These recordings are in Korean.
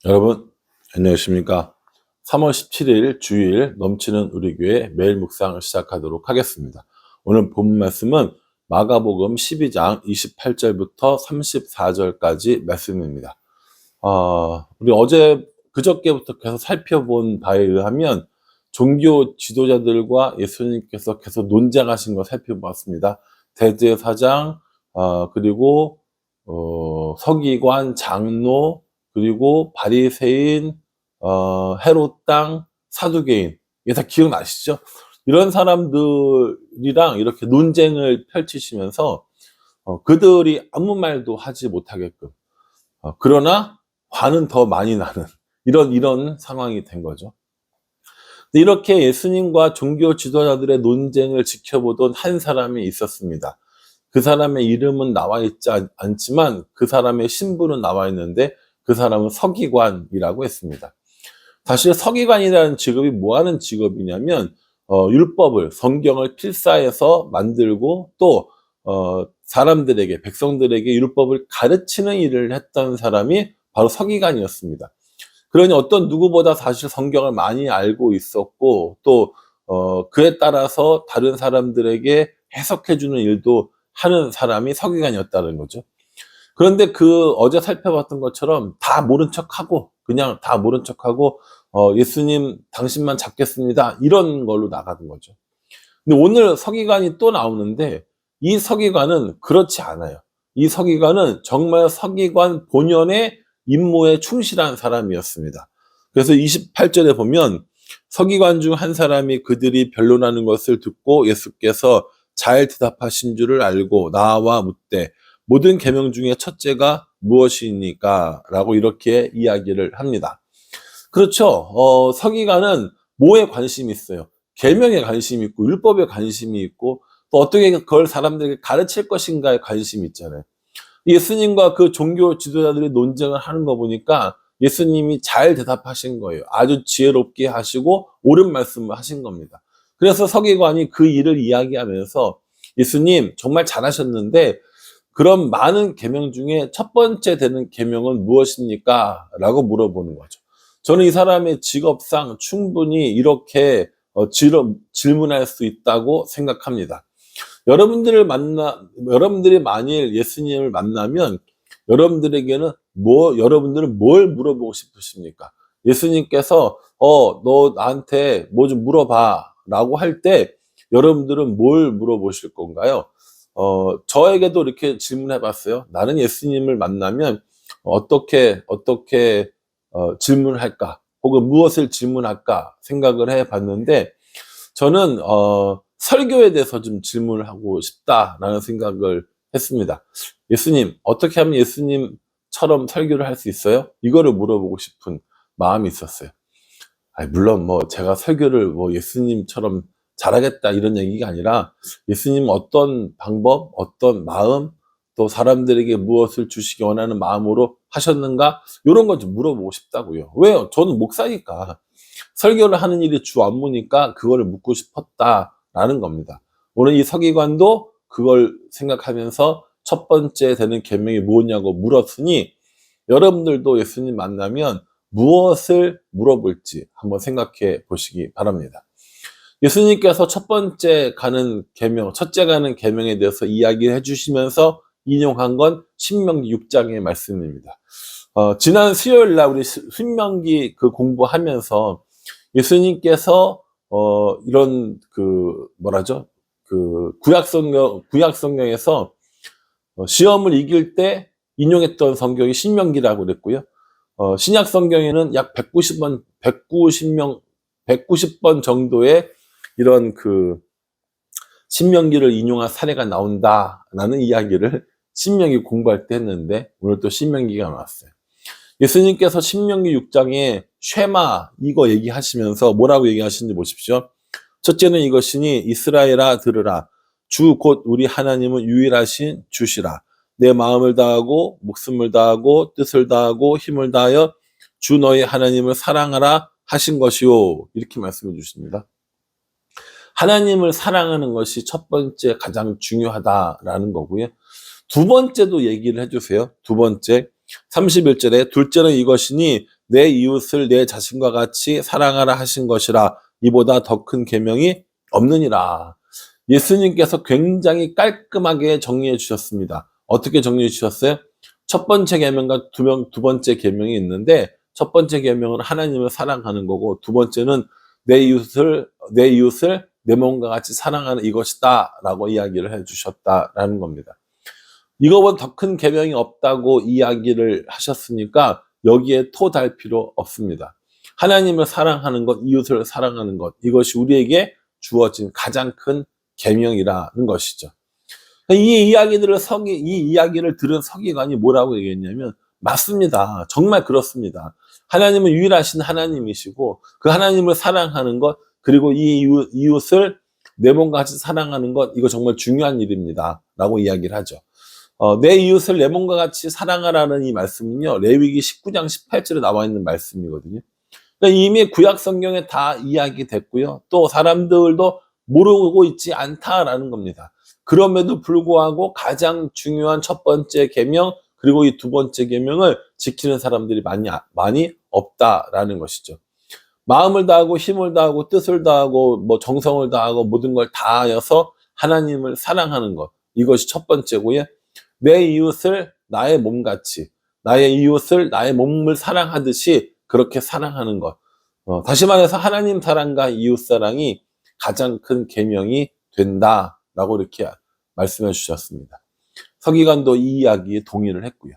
여러분 안녕하십니까. 3월 17일 주일 넘치는 우리 교회 매일 묵상을 시작하도록 하겠습니다. 오늘 본 말씀은 마가복음 12장 28절부터 34절까지 말씀입니다. 우리 그저께부터 계속 살펴본 바에 의하면 종교 지도자들과 예수님께서 계속 논쟁하신 거 살펴봤습니다. 대제사장, 그리고 서기관, 장로, 그리고 바리새인, 헤롯 땅, 사두개인, 이게 다 기억나시죠? 이런 사람들이랑 이렇게 논쟁을 펼치시면서 그들이 아무 말도 하지 못하게끔, 그러나 화는 더 많이 나는 이런 상황이 된 거죠. 이렇게 예수님과 종교 지도자들의 논쟁을 지켜보던 한 사람이 있었습니다. 그 사람의 이름은 나와 있지 않지만 그 사람의 신분은 나와 있는데 그 사람은 서기관이라고 했습니다. 사실 서기관이라는 직업이 뭐 하는 직업이냐면 율법을, 성경을 필사해서 만들고 또 사람들에게, 백성들에게 율법을 가르치는 일을 했던 사람이 바로 서기관이었습니다. 그러니 어떤 누구보다 사실 성경을 많이 알고 있었고 또 그에 따라서 다른 사람들에게 해석해주는 일도 하는 사람이 서기관이었다는 거죠. 그런데 어제 살펴봤던 것처럼 다 모른 척하고 그냥 다 모른 척하고 예수님 당신만 잡겠습니다 이런 걸로 나가는 거죠. 근데 오늘 서기관이 또 나오는데 이 서기관은 그렇지 않아요. 이 서기관은 정말 서기관 본연의 임무에 충실한 사람이었습니다. 그래서 28절에 보면 서기관 중 한 사람이 그들이 변론하는 것을 듣고 예수께서 잘 대답하신 줄을 알고 나와 묻되 모든 계명 중에 첫째가 무엇이니까? 라고 이렇게 이야기를 합니다. 그렇죠. 서기관은 뭐에 관심이 있어요? 계명에 관심이 있고 율법에 관심이 있고 또 어떻게 그걸 사람들에게 가르칠 것인가에 관심이 있잖아요. 예수님과 그 종교 지도자들이 논쟁을 하는 거 보니까 예수님이 잘 대답하신 거예요. 아주 지혜롭게 하시고 옳은 말씀을 하신 겁니다. 그래서 서기관이 그 일을 이야기하면서 예수님 정말 잘하셨는데 그럼 많은 계명 중에 첫 번째 되는 계명은 무엇입니까? 라고 물어보는 거죠. 저는 이 사람의 직업상 충분히 이렇게 질문할 수 있다고 생각합니다. 여러분들이 만일 예수님을 만나면 여러분들은 뭘 물어보고 싶으십니까? 예수님께서 너 나한테 뭐 좀 물어봐 라고 할 때 여러분들은 뭘 물어보실 건가요? 저에게도 이렇게 질문해 봤어요. 나는 예수님을 만나면 어떻게 질문을 할까? 혹은 무엇을 질문할까 생각을 해 봤는데 저는 설교에 대해서 좀 질문을 하고 싶다라는 생각을 했습니다. 예수님, 어떻게 하면 예수님처럼 설교를 할 수 있어요? 이거를 물어보고 싶은 마음이 있었어요. 물론 제가 설교를 예수님처럼 잘하겠다 이런 얘기가 아니라 예수님 어떤 방법, 어떤 마음, 또 사람들에게 무엇을 주시기 원하는 마음으로 하셨는가? 이런 거 좀 물어보고 싶다고요. 왜요? 저는 목사니까. 설교를 하는 일이 주 업무니까 그거를 묻고 싶었다라는 겁니다. 오늘 이 서기관도 그걸 생각하면서 첫 번째 되는 계명이 무엇냐고 물었으니 여러분들도 예수님 만나면 무엇을 물어볼지 한번 생각해 보시기 바랍니다. 예수님께서 첫째 가는 계명에 대해서 이야기해 주시면서 인용한 건 신명기 6장의 말씀입니다. 지난 수요일 날 우리 신명기 공부하면서 예수님께서 이런 구약 성경에서 시험을 이길 때 인용했던 성경이 신명기라고 그랬고요. 신약 성경에는 약 190번 정도의 이런 신명기를 인용한 사례가 나온다라는 이야기를 신명기 공부할 때 했는데 오늘 또 신명기가 나왔어요. 예수님께서 신명기 6장에 쉐마 이거 얘기하시면서 뭐라고 얘기하시는지 보십시오. 첫째는 이것이니 이스라엘아 들으라. 주 곧 우리 하나님은 유일하신 주시라. 내 마음을 다하고 목숨을 다하고 뜻을 다하고 힘을 다하여 주 너희 하나님을 사랑하라 하신 것이요. 이렇게 말씀해 주십니다. 하나님을 사랑하는 것이 첫 번째 가장 중요하다라는 거고요. 두 번째도 얘기를 해주세요. 두 번째 31절에 둘째는 이것이니 내 이웃을 내 자신과 같이 사랑하라 하신 것이라 이보다 더 큰 계명이 없느니라. 예수님께서 굉장히 깔끔하게 정리해 주셨습니다. 어떻게 정리해 주셨어요? 첫 번째 계명과 두 번째 계명이 있는데, 첫 번째 계명은 하나님을 사랑하는 거고, 두 번째는 내 이웃을 내 몸과 같이 사랑하는 이것이다라고 이야기를 해 주셨다라는 겁니다. 이거보다 더 큰 계명이 없다고 이야기를 하셨으니까 여기에 토달 필요 없습니다. 하나님을 사랑하는 것, 이웃을 사랑하는 것, 이것이 우리에게 주어진 가장 큰 계명이라는 것이죠. 이 이야기를 들은 서기관이 뭐라고 얘기했냐면, 맞습니다. 정말 그렇습니다. 하나님은 유일하신 하나님이시고, 그 하나님을 사랑하는 것, 그리고 이웃을 내 몸과 같이 사랑하는 것, 이거 정말 중요한 일입니다. 라고 이야기를 하죠. 내 이웃을 내 몸과 같이 사랑하라는 이 말씀은요, 레위기 19장 18절에 나와 있는 말씀이거든요. 그러니까 이미 구약 성경에 다 이야기됐고요. 또 사람들도 모르고 있지 않다라는 겁니다. 그럼에도 불구하고 가장 중요한 첫 번째 계명, 그리고 이 두 번째 계명을 지키는 사람들이 많이 없다라는 것이죠. 마음을 다하고 힘을 다하고 뜻을 다하고 정성을 다하고 모든 걸 다하여서 하나님을 사랑하는 것, 이것이 첫 번째고요. 내 이웃을 나의 몸같이, 나의 이웃을 나의 몸을 사랑하듯이 그렇게 사랑하는 것. 다시 말해서 하나님 사랑과 이웃 사랑이 가장 큰 계명이 된다라고 이렇게 말씀해 주셨습니다. 서기관도 이 이야기에 동의를 했고요.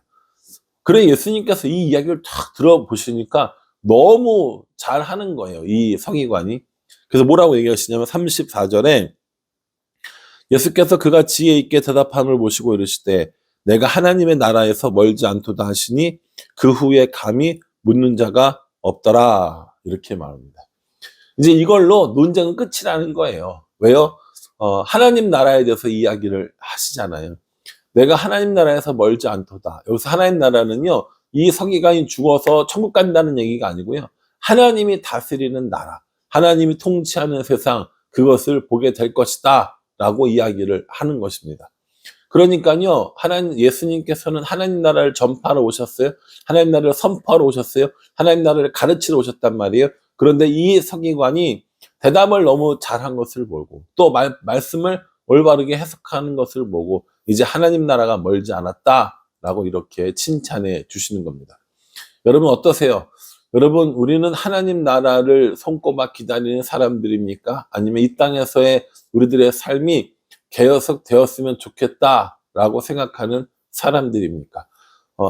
그래 예수님께서 이 이야기를 탁 들어보시니까 너무 잘하는 거예요, 이 서기관이. 그래서 뭐라고 얘기하시냐면 34절에 예수께서 그가 지혜 있게 대답함을 보시고 이르시되 내가 하나님의 나라에서 멀지 않도다 하시니 그 후에 감히 묻는 자가 없더라, 이렇게 말합니다. 이제 이걸로 논쟁은 끝이라는 거예요. 왜요? 하나님 나라에 대해서 이야기를 하시잖아요. 내가 하나님 나라에서 멀지 않도다. 여기서 하나님 나라는요, 이 서기관이 죽어서 천국 간다는 얘기가 아니고요, 하나님이 다스리는 나라, 하나님이 통치하는 세상, 그것을 보게 될 것이다 라고 이야기를 하는 것입니다. 그러니까요, 예수님께서는 하나님 나라를 전파하러 오셨어요. 하나님 나라를 선포하러 오셨어요. 하나님 나라를 가르치러 오셨단 말이에요. 그런데 이 서기관이 대답을 너무 잘한 것을 보고, 또 말씀을 올바르게 해석하는 것을 보고, 이제 하나님 나라가 멀지 않았다라고 이렇게 칭찬해 주시는 겁니다. 여러분 어떠세요? 여러분, 우리는 하나님 나라를 손꼽아 기다리는 사람들입니까? 아니면 이 땅에서의 우리들의 삶이 개혁되었으면 좋겠다라고 생각하는 사람들입니까?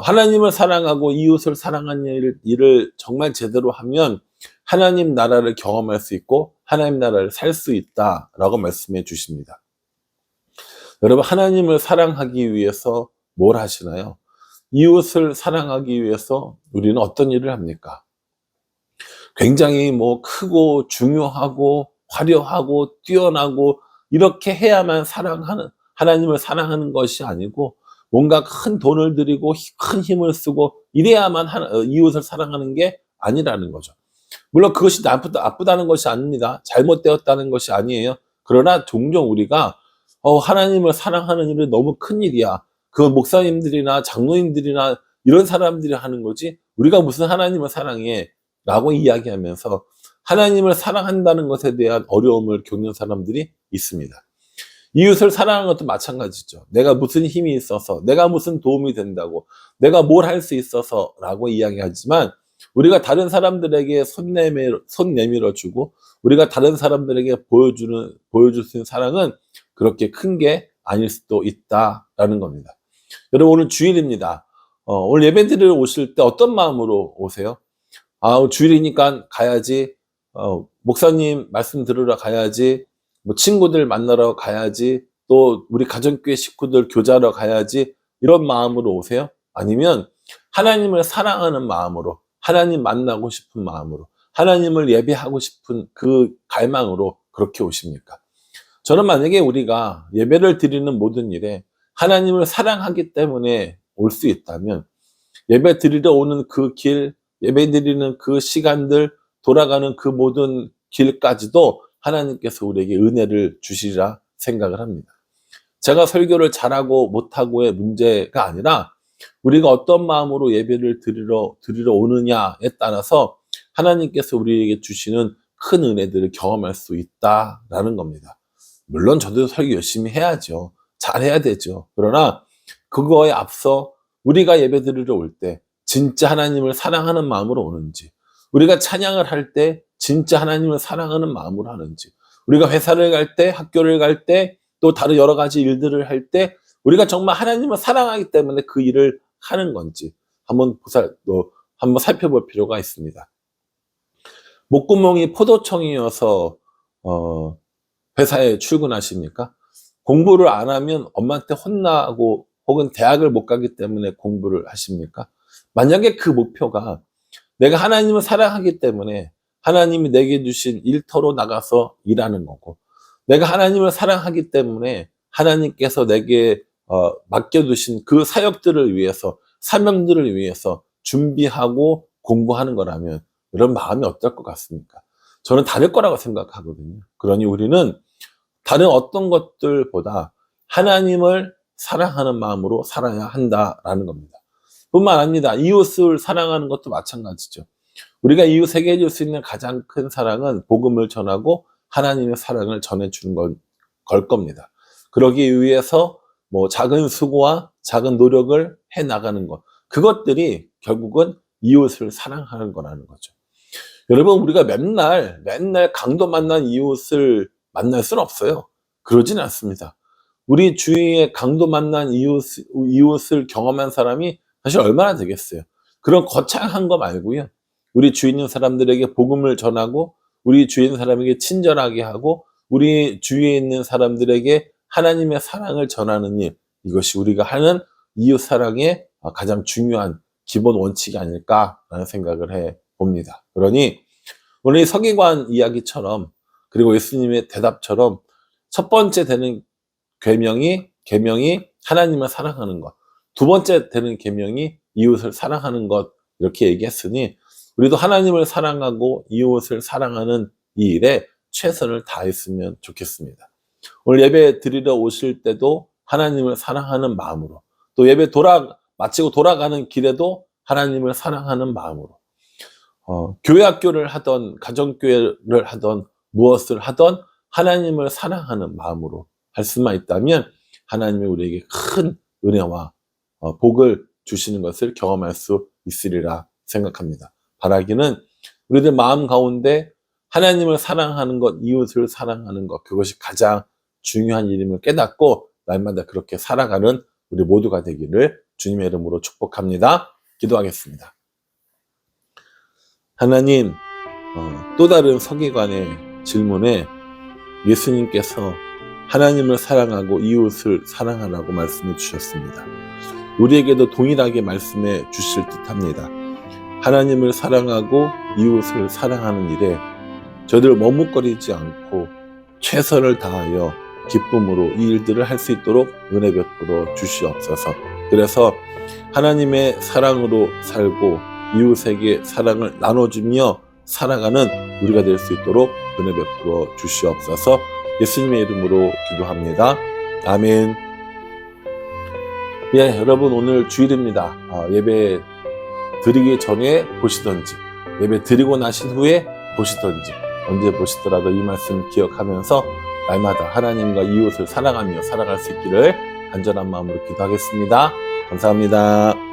하나님을 사랑하고 이웃을 사랑하는 일을 정말 제대로 하면 하나님 나라를 경험할 수 있고 하나님 나라를 살 수 있다라고 말씀해 주십니다. 여러분, 하나님을 사랑하기 위해서 뭘 하시나요? 이웃을 사랑하기 위해서 우리는 어떤 일을 합니까? 굉장히 크고 중요하고 화려하고 뛰어나고 이렇게 해야만 하나님을 사랑하는 것이 아니고, 뭔가 큰 돈을 들이고 큰 힘을 쓰고 이래야만 이웃을 사랑하는 게 아니라는 거죠. 물론 그것이 나쁘다는 것이 아닙니다. 잘못되었다는 것이 아니에요. 그러나 종종 우리가 하나님을 사랑하는 일은 너무 큰 일이야, 그 목사님들이나 장로님들이나 이런 사람들이 하는 거지 우리가 무슨 하나님을 사랑해 라고 이야기하면서 하나님을 사랑한다는 것에 대한 어려움을 겪는 사람들이 있습니다. 이웃을 사랑하는 것도 마찬가지죠. 내가 무슨 힘이 있어서, 내가 무슨 도움이 된다고, 내가 뭘 할 수 있어서 라고 이야기하지만, 우리가 다른 사람들에게 손 내밀어 주고 우리가 다른 사람들에게 보여줄 수 있는 사랑은 그렇게 큰 게 아닐 수도 있다라는 겁니다. 여러분, 오늘 주일입니다. 오늘 예배 드리러 오실 때 어떤 마음으로 오세요? 주일이니까 가야지, 목사님 말씀 들으러 가야지, 친구들 만나러 가야지, 또 우리 가정교회 식구들 교제하러 가야지, 이런 마음으로 오세요? 아니면 하나님을 사랑하는 마음으로, 하나님 만나고 싶은 마음으로, 하나님을 예배하고 싶은 그 갈망으로 그렇게 오십니까? 저는 만약에 우리가 예배를 드리는 모든 일에 하나님을 사랑하기 때문에 올 수 있다면, 예배 드리러 오는 그 길, 예배 드리는 그 시간들, 돌아가는 그 모든 길까지도 하나님께서 우리에게 은혜를 주시리라 생각을 합니다. 제가 설교를 잘하고 못하고의 문제가 아니라 우리가 어떤 마음으로 예배를 드리러 오느냐에 따라서 하나님께서 우리에게 주시는 큰 은혜들을 경험할 수 있다라는 겁니다. 물론 저도 설교 열심히 해야죠. 잘해야 되죠. 그러나 그거에 앞서 우리가 예배 드리러 올 때 진짜 하나님을 사랑하는 마음으로 오는지, 우리가 찬양을 할 때 진짜 하나님을 사랑하는 마음으로 하는지, 우리가 회사를 갈 때, 학교를 갈 때, 또 다른 여러 가지 일들을 할 때 우리가 정말 하나님을 사랑하기 때문에 그 일을 하는 건지 한번 살펴볼 필요가 있습니다. 목구멍이 포도청이어서 회사에 출근하십니까? 공부를 안 하면 엄마한테 혼나고 혹은 대학을 못 가기 때문에 공부를 하십니까? 만약에 그 목표가 내가 하나님을 사랑하기 때문에 하나님이 내게 주신 일터로 나가서 일하는 거고, 내가 하나님을 사랑하기 때문에 하나님께서 내게 맡겨두신 그 사역들을 위해서, 사명들을 위해서 준비하고 공부하는 거라면 이런 마음이 어떨 것 같습니까? 저는 다를 거라고 생각하거든요. 그러니 우리는 다른 어떤 것들보다 하나님을 사랑하는 마음으로 살아야 한다라는 겁니다. 뿐만 아니라 이웃을 사랑하는 것도 마찬가지죠. 우리가 이웃에게 해줄 수 있는 가장 큰 사랑은 복음을 전하고 하나님의 사랑을 전해주는 걸 겁니다. 그러기 위해서 작은 수고와 작은 노력을 해 나가는 것, 그것들이 결국은 이웃을 사랑하는 거라는 거죠. 여러분, 우리가 맨날 강도 만난 이웃을 만날 수는 없어요. 그러진 않습니다. 우리 주위에 강도 만난 이웃을 경험한 사람이 사실 얼마나 되겠어요. 그런 거창한 거 말고요, 우리 주위 있는 사람들에게 복음을 전하고, 우리 주위에 있는 사람에게 친절하게 하고, 우리 주위에 있는 사람들에게 하나님의 사랑을 전하는 일, 이것이 우리가 하는 이웃 사랑의 가장 중요한 기본 원칙이 아닐까라는 생각을 해 봅니다. 그러니 오늘 이 서기관 이야기처럼, 그리고 예수님의 대답처럼 첫 번째 되는 계명이 하나님을 사랑하는 것, 두 번째 되는 계명이 이웃을 사랑하는 것, 이렇게 얘기했으니 우리도 하나님을 사랑하고 이웃을 사랑하는 이 일에 최선을 다했으면 좋겠습니다. 오늘 예배 드리러 오실 때도 하나님을 사랑하는 마음으로, 또 예배 마치고 돌아가는 길에도 하나님을 사랑하는 마음으로, 교회 학교를 하던, 가정교회를 하던, 무엇을 하던 하나님을 사랑하는 마음으로 할 수만 있다면 하나님이 우리에게 큰 은혜와 복을 주시는 것을 경험할 수 있으리라 생각합니다. 바라기는 우리들 마음 가운데 하나님을 사랑하는 것, 이웃을 사랑하는 것, 그것이 가장 중요한 일임을 깨닫고 날마다 그렇게 살아가는 우리 모두가 되기를 주님의 이름으로 축복합니다. 기도하겠습니다. 하나님, 또 다른 서기관의 질문에 예수님께서 하나님을 사랑하고 이웃을 사랑하라고 말씀해 주셨습니다. 우리에게도 동일하게 말씀해 주실 듯합니다. 하나님을 사랑하고 이웃을 사랑하는 일에 저희들 머뭇거리지 않고 최선을 다하여 기쁨으로 이 일들을 할 수 있도록 은혜 베풀어 주시옵소서. 그래서 하나님의 사랑으로 살고 이웃에게 사랑을 나눠주며 살아가는 우리가 될 수 있도록 은혜 베풀어 주시옵소서. 예수님의 이름으로 기도합니다. 아멘. 예, 여러분, 오늘 주일입니다. 예배 드리기 전에 보시던지, 예배 드리고 나신 후에 보시던지, 언제 보시더라도 이 말씀 기억하면서 날마다 하나님과 이웃을 사랑하며 살아갈 수 있기를 간절한 마음으로 기도하겠습니다. 감사합니다.